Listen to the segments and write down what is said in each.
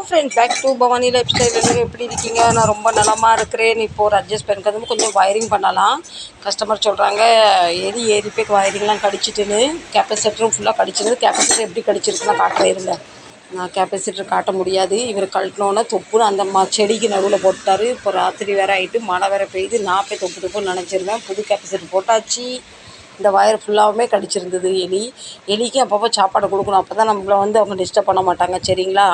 Friends, back to Bhavani lifestyle. எல்லோரும் எப்படி இருக்கீங்க? நான் ரொம்ப நலமாக இருக்கிறேன். இப்போ ஒரு அட்ஜஸ்ட் பண்ணிக்கிறது கொஞ்சம் வயரிங் பண்ணலாம். கஸ்டமர் சொல்கிறாங்க எது ஏறி போய் வயரிங்லாம் கடிச்சிட்டுன்னு. கெப்பாசிட்டரும் ஃபுல்லாக கடிச்சிருது. கெப்பாசிட்டர் எப்படி கடிச்சிருக்குன்னா காட்டுறேன் இருங்க. நான் கெப்பாசிட்டர் காட்ட முடியாது. இவர் கழட்டினோன்னே தொப்புன்னு அந்த செடிக்கு நடுவில் போட்டார். இப்போ ராத்திரி வேறு ஆகிட்டு மழை வேறு பெய்யுது. நான் போய் தொப்புன்னு நினச்சிருவேன். புது கெப்பாசிட்டர் போட்டாச்சு. இந்த வயர் ஃபுல்லாகவுமே கடிச்சிருந்தது எலிக்கு அப்பப்போ சாப்பாடு கொடுக்கணும். அப்போ தான் நம்மளை அவங்க டிஸ்டர்ப் பண்ண மாட்டாங்க. சரிங்களா?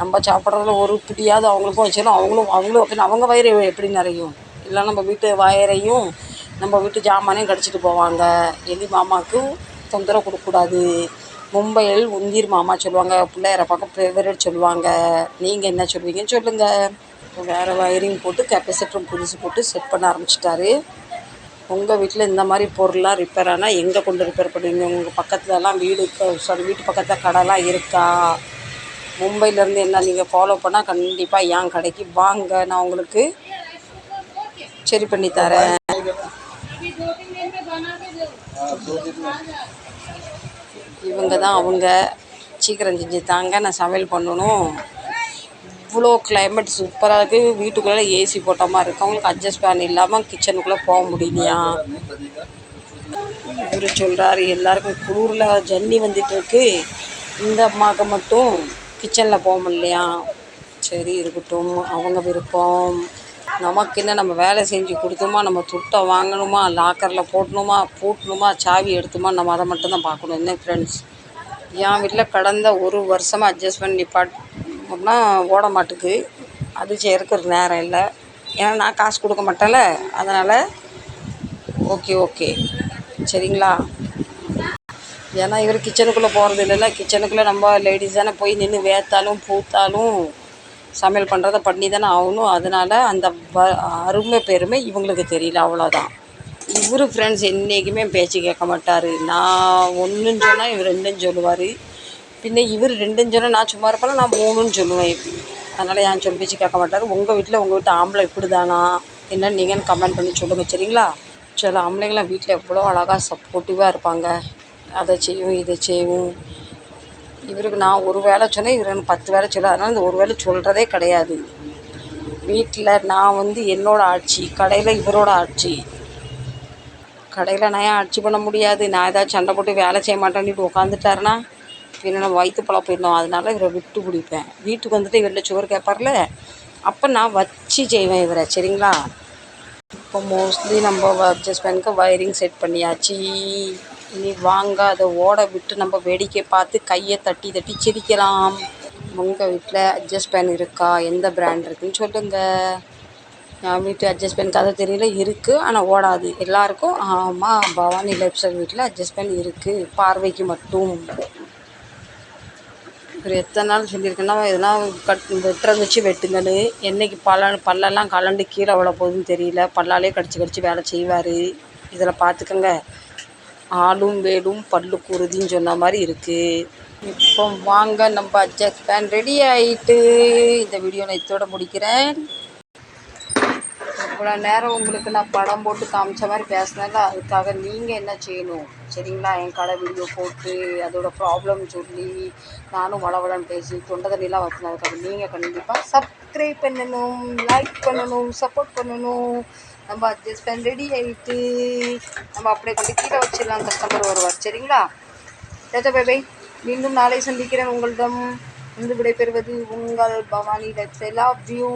நம்ம சாப்பிட்றதுல ஒரு பிடியாவது அவங்களுக்கும் வச்சிடும். அவங்களும் அப்படின்னு அவங்க வயிறு எப்படி நிறையும்? இல்லை நம்ம வீட்டு வயரையும் நம்ம வீட்டு ஜாமானையும் கடிச்சிட்டு போவாங்க. எலி மாமாவுக்கு தொந்தரவு கொடுக்கக்கூடாது. மும்பையில் உந்தீர் மாமா சொல்லுவாங்க. பிள்ளையார பக்கம் ஃபேவரட் சொல்லுவாங்க. நீங்கள் என்ன சொல்லுவீங்கன்னு சொல்லுங்கள். வேறு வயரிங் போட்டு கெப்பாசிட்டரும் புதுசு போட்டு செட் பண்ண ஆரம்பிச்சிட்டாரு. உங்கள் வீட்டில் இந்த மாதிரி பொருளாக ரிப்பேர் ஆனால் எங்கே கொண்டு ரிப்பேர் பண்ணுவீங்க? உங்கள் பக்கத்துலலாம் வீட்டு பக்கத்தில் கடைலாம் இருக்கா? மும்பையிலேருந்து என்ன நீங்கள் ஃபாலோ பண்ணால் கண்டிப்பாக என் கடைக்கு வாங்க. நான் உங்களுக்கு சரி பண்ணி தரேன். இவங்க தான் அவங்க. சீக்கிரம் செஞ்சு தாங்க, நான் சமையல் பண்ணணும். இவ்வளோ கிளைமேட் சூப்பராக இருக்குது. வீட்டுக்குள்ளே ஏசி போட்ட மாதிரி இருக்குது. அவங்களுக்கு அட்ஜஸ்ட் ஃபேன் இல்லாமல் கிச்சனுக்குள்ளே போக முடியலையா? இவர் சொல்கிறாரு எல்லாருக்கும் குளிரில் ஜன்னி வந்துட்டுருக்கு, இந்த அம்மாவுக்கு மட்டும் கிச்சனில் போக முடியலையா? சரி இருக்கட்டும், அவங்க விருப்பம். நமக்கு என்ன, நம்ம வேலை செஞ்சு கொடுத்தோமா, நம்ம துட்டை வாங்கணுமா, லாக்கரில் பூட்டணுமா, சாவி எடுத்துமா, நம்ம அதை மட்டும்தான் பார்க்கணும். என்ன ஃப்ரெண்ட்ஸ், என் வீட்டில் கடந்த ஒரு வருஷமாக அட்ஜஸ்ட்மெண்ட் நிப்பாட்டினா ஓட மாட்டுக்கு. அது செய்யறதுக்கு நேரம் இல்லை. ஏன்னா நான் காசு கொடுக்க மாட்டேன்ல, அதனால் ஓகே சரிங்களா? ஏன்னா இவர் கிச்சனுக்குள்ளே போகிறது இல்லைல்ல. கிச்சனுக்குள்ளே நம்ம லேடிஸ் தானே போய் நின்று வேர்த்தாலும் பூத்தாலும் சமையல் பண்ணுறதை பண்ணி தானே ஆகணும். அதனால் அந்த அருமை பெருமை இவங்களுக்கு தெரியல, அவ்வளோதான். இவர் ஃப்ரெண்ட்ஸ் என்றைக்குமே பேச்சு கேட்க மாட்டார். நான் ஒன்றுன்னு சொன்னால் இவர் ரெண்டுன்னு சொல்லுவார். பின்ன இவர் ரெண்டுன்னு சொன்னால் நான் சும்மா இருப்பேன், நான் மூணுன்னு சொல்லுவேன். அதனால் என் சொல் பேச்சு கேட்க மாட்டார். உங்கள் வீட்டு ஆம்பளை இப்படி தானா என்னன்னு நீங்கள் கமெண்ட் பண்ணி சொல்லுங்கள். சரிங்களா? சில ஆம்பளைங்களாம் வீட்டில் எவ்வளோ அழகாக சப்போர்ட்டிவாக இருப்பாங்க. அதை செய்யும் இதை செய்யும். இவருக்கு நான் ஒரு வேலை சொன்னேன், இவர் எனக்கு 10 வேலை சொல்ல. அதனால் இந்த ஒரு வேலை சொல்கிறதே கிடையாது. வீட்டில் நான் என்னோடய ஆட்சி, கடையில் இவரோட ஆட்சி. கடையில் நான் ஏன் ஆட்சி பண்ண முடியாது? நான் ஏதாவது சண்டை போட்டு வேலை செய்ய மாட்டேன்ட்டு உட்காந்துட்டாருன்னா பின்ன நம்ம வயிற்று பழம் போயிடணும். அதனால் இவரை விட்டு பிடிப்பேன். வீட்டுக்கு இவரில் சுவர் கேட்பார்ல, அப்போ நான் வச்சு செய்வேன் இவரை. சரிங்களா? இப்போ மோஸ்ட்லி நம்ம அட்ஜஸ்ட்மெண்ட்க்கு வயரிங் செட் பண்ணியாச்சு. இனி வாங்க அதை ஓட விட்டு நம்ம வேடிக்கை பார்த்து கையை தட்டி சிரிக்கலாம். உங்கள் வீட்டில் அட்ஜஸ்ட் பேன் இருக்கா? எந்த பிராண்ட் இருக்குதுன்னு சொல்லுங்கள். என் வீட்டு அட்ஜஸ்ட் பேன் கதை தெரியல, இருக்குது ஆனால் ஓடாது. எல்லாருக்கும் ஆமாம், பவானி லைஃப் ஸ்டைல் வீட்டில் அட்ஜஸ்ட் பேன் இருக்குது, பார்வைக்கு மட்டும். ஒரு எத்தனை நாள் சொல்லியிருக்கேன்னா இதெல்லாம் வெட்டுறது வச்சு வெட்டுங்கன்னு. என்றைக்கு பல்லெல்லாம் கலண்டு கீழே விழ போகுதுன்னு தெரியல. பல்லாலே கடிச்சு வேலை செய்வார். இதில் பார்த்துக்கோங்க, ஆளும் வேலும் பல்லுக்கு உறுதின்னு சொன்ன மாதிரி இருக்குது. இப்போ வாங்க, நம்ம அட்ஜஸ்ட் பேன் ரெடி ஆகிட்டு இந்த வீடியோ நான் இதோட முடிக்கிறேன். இவ்வளோ நேரம் உங்களுக்கு நான் படம் போட்டு காமிச்ச மாதிரி பேசினேன்ல, அதுக்காக நீங்கள் என்ன செய்யணும்? சரிங்களா? என் கடை வீடியோ போட்டு அதோட ப்ராப்ளம் சொல்லி நானும் வளவளன்னு பேசி தொண்டை தண்ணிலாம் வச்சுனதுக்காக நீங்கள் கண்டிப்பாக சப்ஸ்கிரைப் பண்ணணும், லைக் பண்ணணும், சப்போர்ட் பண்ணணும். நம்ம அட்ஜஸ்ட் பண்ண ரெடி ஆகிட்டு நம்ம அப்படியே கொண்டு கீழே வச்சிடலாம். கஸ்டமர் வருவார். சரிங்களா? பை. மீண்டும் நாளை சந்திக்கிறேன். உங்களிடம் விடைபெறுவது உங்கள் Bhavani life style. Love you.